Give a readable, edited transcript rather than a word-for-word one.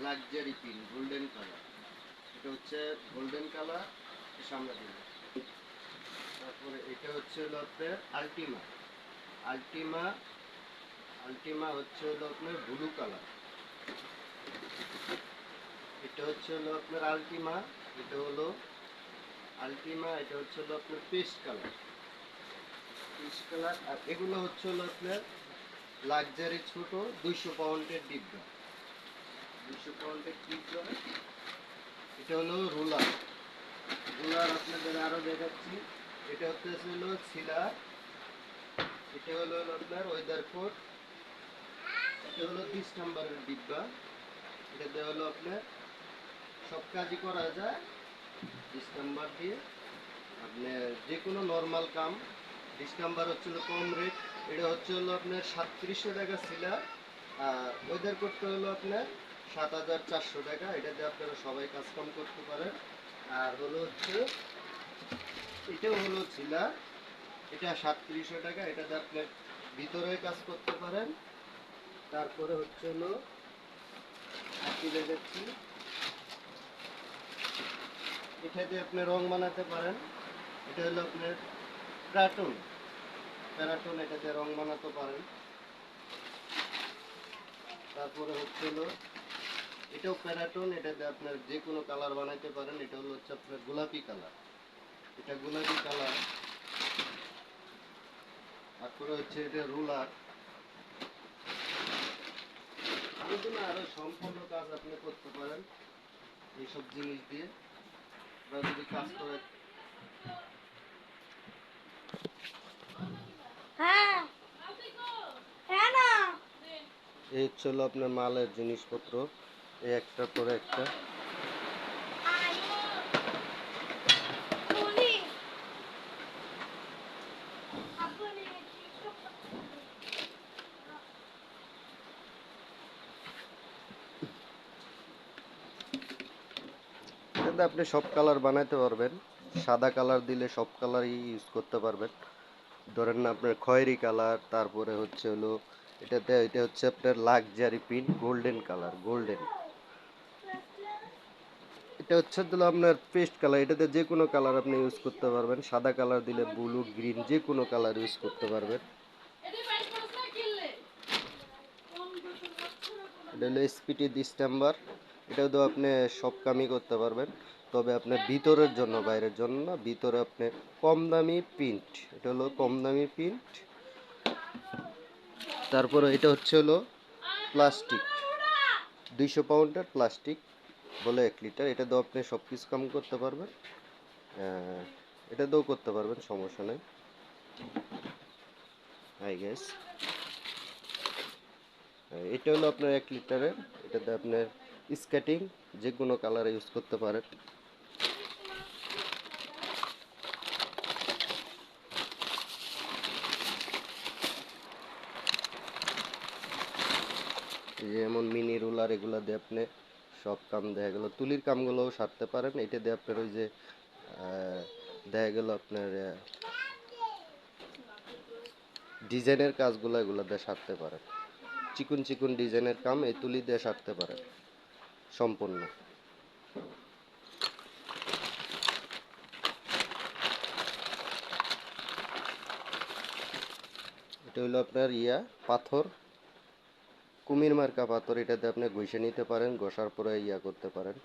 Luxury pin golden colour, এটা হচ্ছে golden colour সামনে দিকে। তারপরে এটা হচ্ছে হলো আপনার আলটিমা, আলটিমা আলটিমা হচ্ছে হলো আপনার ব্লু কালার। এটা হচ্ছে হলো আপনার আলটিমা, এটা হলো আলটিমা, এটা হচ্ছে হলো আপনার পেস্ট কালার, পেস্ট কালার। আর এগুলো হচ্ছে হলো আপনার লাক্সারি ছোট 200 পাউন্ডের ডিব্বা, 200 পাউন্ডের ডিব্বা। এটা হলো রুলার, রুলার আপনাদের আরো দেখাচ্ছি। এটা হচ্ছে হলো সিলার, এটা হলো আপনার ওয়েদার কোড, এটা হলো 30 নাম্বারের ডিব্বা। এটাতে হলো আপনার সব কাজই করা যায় 20 নাম্বার দিয়ে। আপনার যে কোনো নর্মাল কাম 20 নাম্বার হচ্ছিল কম রেট, এটা হচ্ছে হলো আপনার 3700 টাকা সিলার। আর ওয়েদার কোডটা হলো আপনার 7400 টাকা। এটাতে আপনারা সবাই কাজ কাম করতে পারেন। আর হলো হচ্ছে এটাও হলো সিলার, এটা 3700 টাকা। এটাতে আপনার ভিতরে কাজ করতে পারেন। তারপরে হচ্ছে হলো আঁকি দেখাচ্ছি, এটাতে আপনি রং বানাতে পারেন। এটা হলো আপনার প্যারাটন, প্যারাটন, এটাতে রং বানাতে পারেন। তারপরে হচ্ছে হলো এটাও প্যারাটন, এটাতে আপনার যে কোনো কালার বানাইতে পারেন। এটা হলো হচ্ছে আপনার গোলাপি কালার, এটা গোলাপি কালার। তারপরে হচ্ছে এটা রুলার। আরো সম্পূর্ণ কাজ আপনি করতে পারেন এইসব জিনিস দিয়ে, আপনারা যদি কাজ করে। হ্যাঁ, হ্যাঁ না এই হচ্ছে হলো আপনার মালের জিনিসপত্র, এই একটার পরে একটা। বলি আপনি এটাতে আপনি সব কালার বানাইতে পারবেন। সাদা কালার দিলে সব কালারই ইউজ করতে পারবেন। ধরেন না আপনার খয়েরি কালার, তারপরে হচ্ছে হলো এটা হচ্ছে আপনার luxury print golden colour, golden. এটা হচ্ছে হলো আপনার পেস্ট কালার, এটাতে যে কোনো কালার আপনি ইউজ করতে পারবেন। সাদা কালার দিলে ব্লু গ্রিন যে কোনো কালার ইউজ করতে পারবেন। এটা হলো এসপিটি ডিস্টেম্বার, এটাও তো আপনি সব কামই করতে পারবেন। তবে আপনার ভিতরের জন্য, বাইরের জন্য না, ভিতরে আপনি কম দামি প্রিন্ট, এটা হলো কম দামি প্রিন্ট। তারপরে এটা হচ্ছে হলো প্লাস্টিক, 200 পাউন্ডের প্লাস্টিক বলে 1 লিটার। এটা দিয়েও আপনি সব কিছু কাম করতে পারবেন। এটা দিয়েও করতে পারবেন, সমস্যা নেই। হাই গ্যাস, এটা হলো আপনার 1 লিটারের। এটাতে আপনার স্কেটিং যে কোনো কালার ইউজ করতে পারেন। যেমন মিনি রুলার, এগুলো দিয়ে আপনি সব কাম দেখা গেল তুলির কামগুলোও সারতে পারেন। এটা দিয়ে আপনার ওই যে দেখা গেল আপনার ডিজাইনের কাজগুলো এগুলো দিয়ে সারতে পারেন। চিকুন চিকুন ডিজাইনের কাম এই তুলি দিয়ে সারতে পারেন সম্পূর্ণ। এটা হলো আপনার পাথর, কুমির মার্কা পাথর। এটাতে আপনি ঘষে নিতে পারেন, ঘষার পরে করতে পারেন।